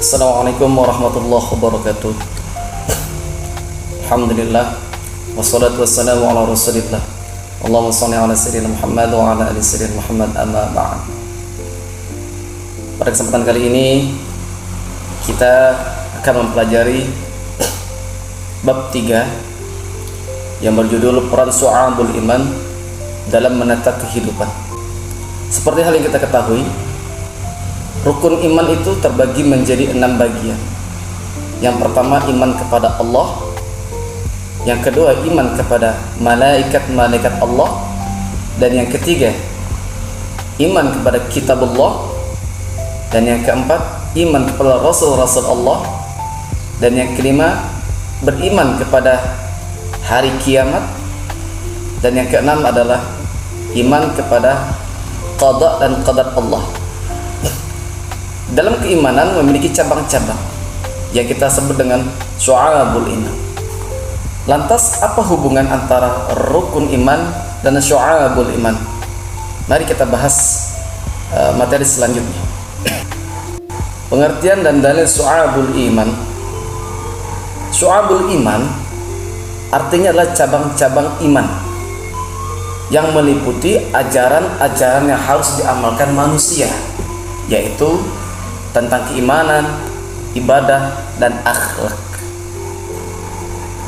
Assalamualaikum warahmatullahi wabarakatuh. Alhamdulillah wassalatu wassalamu ala rasulillah. Allahumma shalli ala sayyidina Muhammad wa ala ali sayyidina Muhammad, amma ba'd. Pada kesempatan kali ini kita akan mempelajari bab 3 yang berjudul Peran Syu'abul Iman dalam menata kehidupan. Seperti hal yang kita ketahui, rukun iman itu terbagi menjadi 6 bagian. Yang pertama, iman kepada Allah. Yang kedua, iman kepada malaikat-malaikat Allah. Dan yang ketiga, iman kepada kitab Allah. Dan yang keempat, iman kepada rasul-rasul Allah. Dan yang kelima, beriman kepada hari kiamat. Dan yang keenam adalah iman kepada qada dan qadar Allah. Dalam keimanan memiliki cabang-cabang yang kita sebut dengan syu'abul iman. Lantas apa hubungan antara rukun iman dan syu'abul iman? Mari kita bahas materi selanjutnya. Pengertian dan dalil syu'abul iman. Syu'abul iman artinya adalah cabang-cabang iman yang meliputi ajaran-ajaran yang harus diamalkan manusia, yaitu tentang keimanan, ibadah, dan akhlak.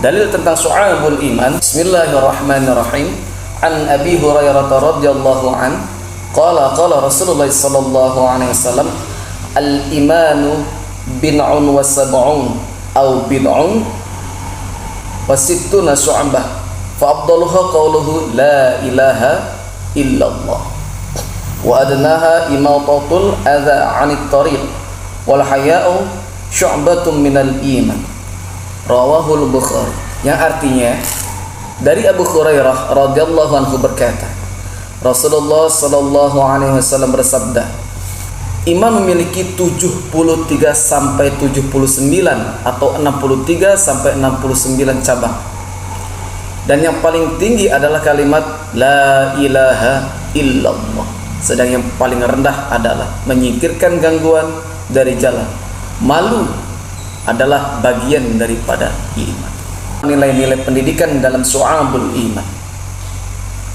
Dalil tentang syu'abul iman. Bismillahirrahmanirrahim. An Abi Hurairah radhiyallahu an qala Rasulullah sallallahu alaihi wasallam, al-imanu bid'un wa sab'un aw bid'un wa sittuna syu'bah fa afdaluha qawluhu la ilaha illallah wa adnaha imatatul adza 'anit tariq wal haya'u syu'batun minal iman. Rawahul Bukhari. Yang artinya, dari Abu Hurairah radhiyallahu anhu berkata, Rasulullah sallallahu alaihi wasallam bersabda, iman memiliki 73 sampai 79 atau 63 sampai 69 cabang. Dan yang paling tinggi adalah kalimat la ilaha illallah. Sedang yang paling rendah adalah menyingkirkan gangguan dari jalan. Malu adalah bagian daripada iman. Nilai-nilai pendidikan dalam syu'abul iman.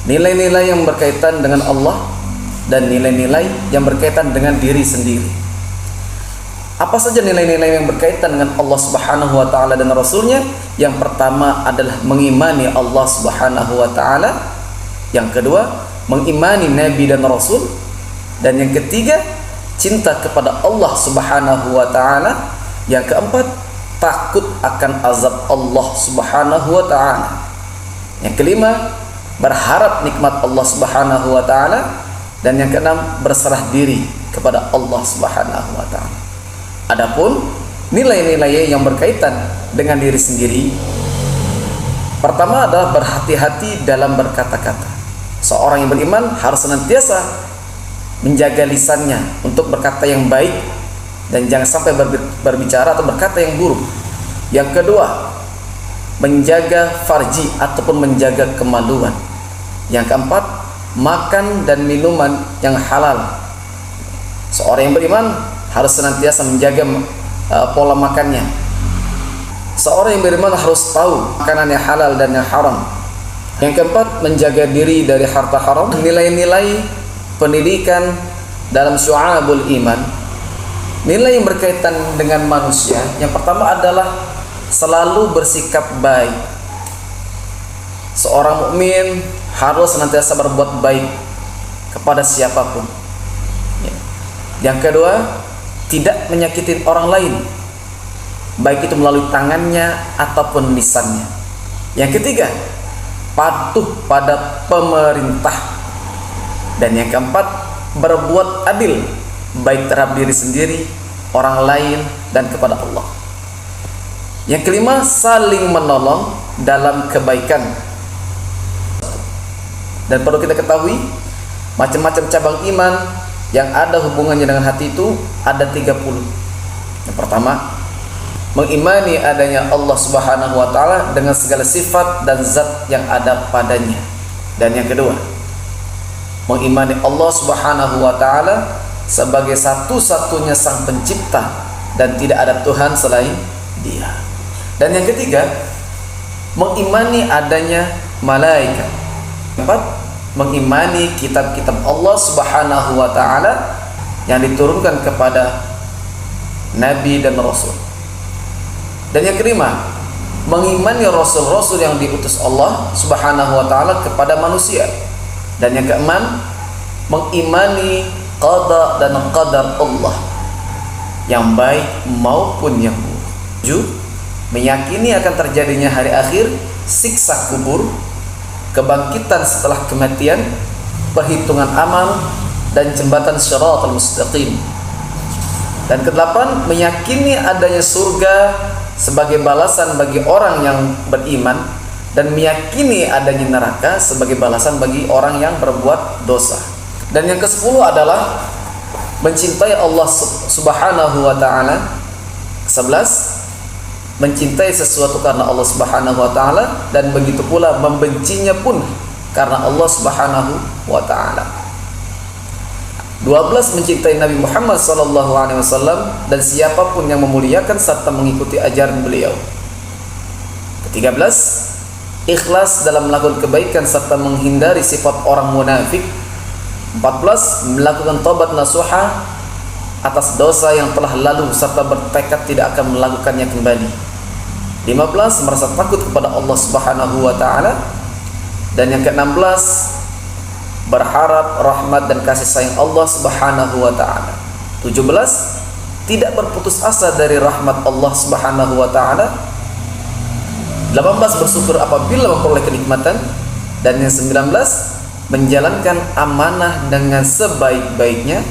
Nilai-nilai yang berkaitan dengan Allah dan nilai-nilai yang berkaitan dengan diri sendiri. Apa saja nilai-nilai yang berkaitan dengan Allah Subhanahu wa taala dan Rasulnya? Yang pertama adalah mengimani Allah Subhanahu wa taala. Yang kedua, mengimani Nabi dan Rasul. Dan yang ketiga, cinta kepada Allah Subhanahu wa taala. Yang keempat, takut akan azab Allah Subhanahu wa taala. Yang kelima, berharap nikmat Allah Subhanahu wa taala. Dan yang keenam, berserah diri kepada Allah Subhanahu wa taala. Adapun nilai-nilai yang berkaitan dengan diri sendiri, pertama adalah berhati-hati dalam berkata-kata. Seorang yang beriman harus senantiasa menjaga lisannya untuk berkata yang baik dan jangan sampai berbicara atau berkata yang buruk. Yang kedua, menjaga farji ataupun menjaga kemaluan. Yang keempat, makan dan minuman yang halal. Seorang yang beriman harus senantiasa menjaga pola makannya. Seorang yang beriman harus tahu makanan yang halal dan yang haram. Yang keempat, menjaga diri dari harta haram. Nilai-nilai pendidikan dalam syu'abul iman, nilai yang berkaitan dengan manusia. Yang pertama adalah selalu bersikap baik. Seorang mukmin harus senantiasa berbuat baik kepada siapapun. Yang kedua, tidak menyakitin orang lain, baik itu melalui tangannya ataupun lisannya. Yang ketiga, patuh pada pemerintah. Dan yang keempat, berbuat adil, baik terhadap diri sendiri, orang lain, dan kepada Allah. Yang kelima, saling menolong dalam kebaikan. Dan perlu kita ketahui, macam-macam cabang iman yang ada hubungannya dengan hati itu ada 30. Yang pertama, mengimani adanya Allah Subhanahu wa taala dengan segala sifat dan zat yang ada padanya. Dan yang kedua, mengimani Allah Subhanahu wa taala sebagai satu-satunya sang pencipta dan tidak ada Tuhan selain Dia. Dan yang ketiga, mengimani adanya malaikat. Keempat, mengimani kitab-kitab Allah Subhanahu wa taala yang diturunkan kepada nabi dan rasul. Dan yang kelima, mengimani rasul-rasul yang diutus Allah Subhanahu wa taala kepada manusia. Dan yang keenam, mengimani qada dan qadar Allah yang baik maupun yang buruk. 7, meyakini akan terjadinya hari akhir, siksa kubur, kebangkitan setelah kematian, perhitungan amal, dan jembatan Shiratal Mustaqim. Dan kedelapan, meyakini adanya surga sebagai balasan bagi orang yang beriman, dan meyakini adanya neraka sebagai balasan bagi orang yang berbuat dosa. Dan yang ke-10 adalah mencintai Allah Subhanahu wa taala. 11, mencintai sesuatu karena Allah Subhanahu wa taala, dan begitu pula membencinya pun karena Allah Subhanahu wa taala. 12, mencintai Nabi Muhammad sallallahu alaihi wasallam dan siapapun yang memuliakan serta mengikuti ajaran beliau. 13, ikhlas dalam melakukan kebaikan serta menghindari sifat orang munafik. 14, melakukan taubat nasuha atas dosa yang telah lalu serta bertekad tidak akan melakukannya kembali. 15, merasa takut kepada Allah Subhanahu wa taala. Dan yang ke-16, berharap rahmat dan kasih sayang Allah Subhanahu wa taala. 17, tidak berputus asa dari rahmat Allah Subhanahu wa taala. 18, bersyukur apabila memperoleh kenikmatan. Dan yang 19, menjalankan amanah dengan sebaik-baiknya,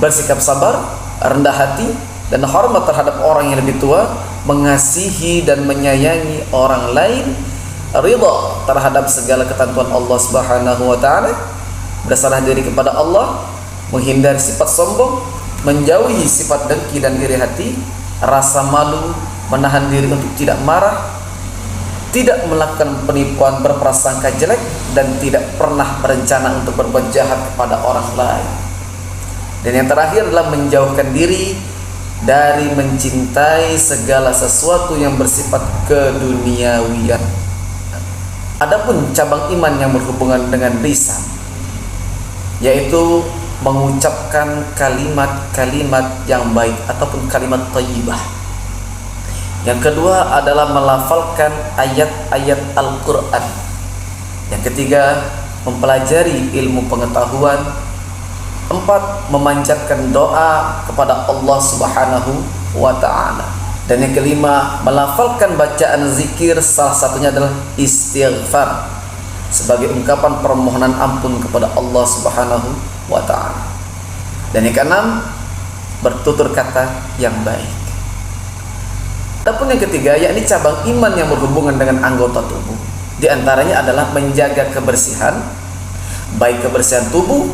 bersikap sabar, rendah hati, dan hormat terhadap orang yang lebih tua, mengasihi dan menyayangi orang lain, ridha terhadap segala ketentuan Allah Subhanahu wa taala, berserah diri kepada Allah, menghindari sifat sombong, menjauhi sifat dengki dan iri hati, rasa malu, menahan diri untuk tidak marah, tidak melakukan penipuan, berprasangka jelek, dan tidak pernah berencana untuk berbuat jahat kepada orang lain. Dan yang terakhir adalah menjauhkan diri dari mencintai segala sesuatu yang bersifat keduniawian. Adapun cabang iman yang berhubungan dengan lisan, yaitu mengucapkan kalimat-kalimat yang baik ataupun kalimat thayyibah. Yang kedua adalah melafalkan ayat-ayat Al-Quran. Yang ketiga, mempelajari ilmu pengetahuan. 4, memanjatkan doa kepada Allah Subhanahu wa ta'ala. Dan yang kelima, melafalkan bacaan zikir, salah satunya adalah istighfar, sebagai ungkapan permohonan ampun kepada Allah Subhanahu wa ta'ala. Dan yang keenam, bertutur kata yang baik. Adapun yang ketiga, yakni cabang iman yang berhubungan dengan anggota tubuh. Di antaranya adalah menjaga kebersihan, baik kebersihan tubuh,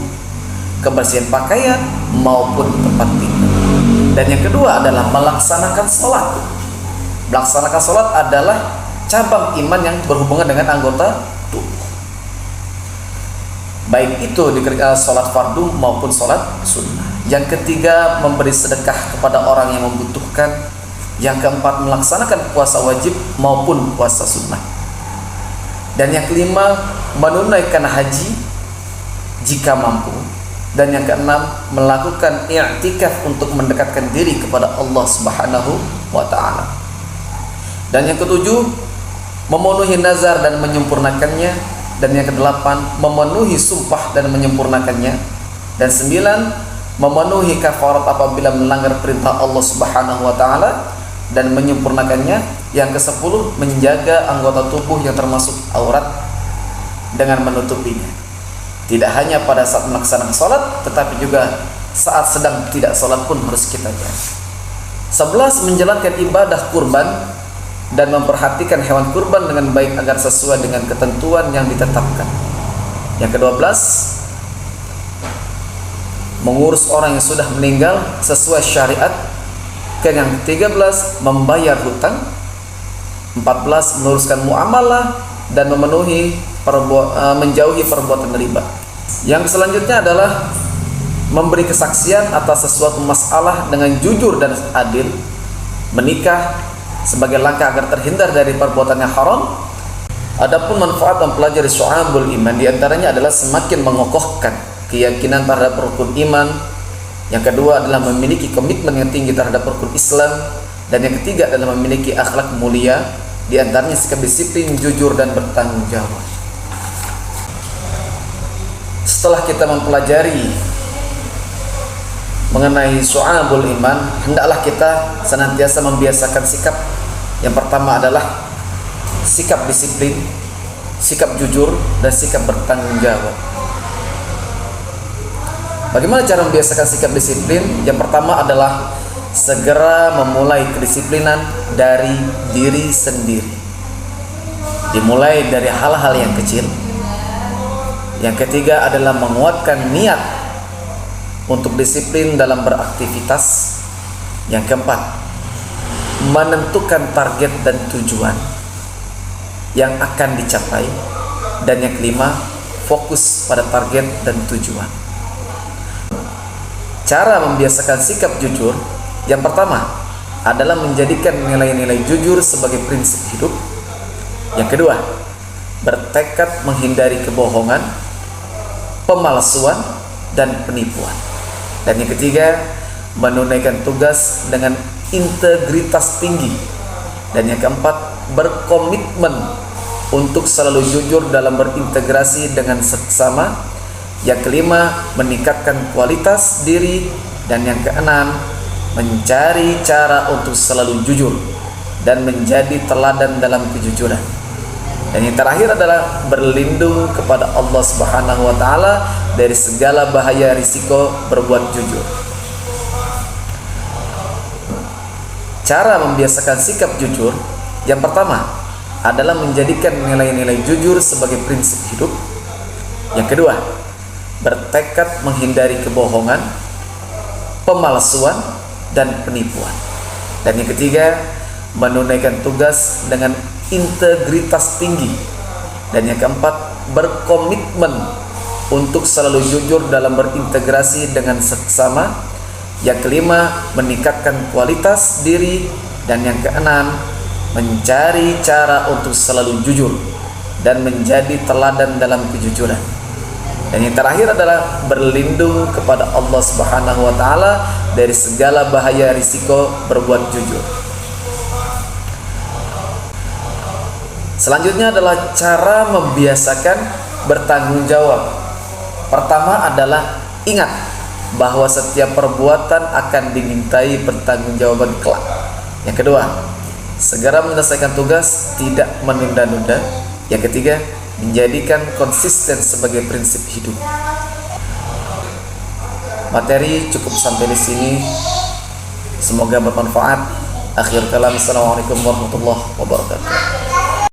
kebersihan pakaian, maupun tempat tinggal. Dan yang kedua adalah melaksanakan sholat. Melaksanakan sholat adalah cabang iman yang berhubungan dengan anggota tubuh, baik itu dikira sholat fardu maupun sholat sunnah. Yang ketiga, memberi sedekah kepada orang yang membutuhkan. Yang keempat, melaksanakan puasa wajib maupun puasa sunnah. Dan yang kelima, menunaikan haji jika mampu. Dan yang keenam, melakukan i'tikaf untuk mendekatkan diri kepada Allah Subhanahu wa ta'ala. Dan yang ketujuh, memenuhi nazar dan menyempurnakannya. Dan yang kedelapan, memenuhi sumpah dan menyempurnakannya. Dan 9, memenuhi kafarat apabila melanggar perintah Allah Subhanahu wa ta'ala dan menyempurnakannya. Yang ke-10, menjaga anggota tubuh yang termasuk aurat dengan menutupinya, tidak hanya pada saat melaksanakan sholat, tetapi juga saat sedang tidak sholat pun harus kita jaga. 11, menjalankan ibadah kurban dan memperhatikan hewan kurban dengan baik agar sesuai dengan ketentuan yang ditetapkan. Yang ke-12, mengurus orang yang sudah meninggal sesuai syariat. Yang ke-13, membayar hutang. 14, meluruskan muamalah dan menjauhi perbuatan riba. Yang selanjutnya adalah memberi kesaksian atas sesuatu masalah dengan jujur dan adil, menikah sebagai langkah agar terhindar dari perbuatan yang haram. Adapun manfaat mempelajari syu'abul iman diantaranya adalah semakin mengokohkan keyakinan terhadap rukun iman. Yang kedua adalah memiliki komitmen yang tinggi terhadap rukun Islam. Dan yang ketiga adalah memiliki akhlak mulia, diantaranya sikap disiplin, jujur, dan bertanggung jawab. Setelah kita mempelajari mengenai syu'abul iman, hendaklah kita senantiasa membiasakan sikap. Yang pertama adalah sikap disiplin, sikap jujur, dan sikap bertanggung jawab. Bagaimana cara membiasakan sikap disiplin? Yang pertama adalah segera memulai kedisiplinan dari diri sendiri. Dimulai dari hal-hal yang kecil. Yang ketiga adalah menguatkan niat untuk disiplin dalam beraktivitas. Yang keempat, menentukan target dan tujuan yang akan dicapai. Dan yang kelima, fokus pada target dan tujuan. Cara membiasakan sikap jujur, yang pertama adalah menjadikan nilai-nilai jujur sebagai prinsip hidup. Yang kedua, bertekad menghindari kebohongan, pemalsuan, dan penipuan. Dan yang ketiga, menunaikan tugas dengan integritas tinggi. Dan yang keempat, berkomitmen untuk selalu jujur dalam berintegrasi dengan sesama. Yang kelima, meningkatkan kualitas diri. Dan yang keenam, mencari cara untuk selalu jujur dan menjadi teladan dalam kejujuran. Dan yang terakhir adalah berlindung kepada Allah Subhanahu wa taala dari segala bahaya risiko berbuat jujur. Cara membiasakan sikap jujur, yang pertama adalah menjadikan nilai-nilai jujur sebagai prinsip hidup. Yang kedua, bertekad menghindari kebohongan, pemalsuan, dan penipuan. Dan yang ketiga, menunaikan tugas dengan integritas tinggi. Dan yang keempat, berkomitmen untuk selalu jujur dalam berintegrasi dengan sesama. Yang kelima, meningkatkan kualitas diri. Dan yang keenam, mencari cara untuk selalu jujur dan menjadi teladan dalam kejujuran. Dan yang terakhir adalah berlindung kepada Allah Subhanahu wa taala dari segala bahaya risiko berbuat jujur. Selanjutnya adalah cara membiasakan bertanggung jawab. Pertama adalah ingat bahwa setiap perbuatan akan dimintai pertanggungjawaban kelak. Yang kedua, segera menyelesaikan tugas, tidak menunda-nunda. Yang ketiga, menjadikan konsisten sebagai prinsip hidup. Materi cukup sampai di sini. Semoga bermanfaat. Akhir kalam, assalamualaikum warahmatullahi wabarakatuh.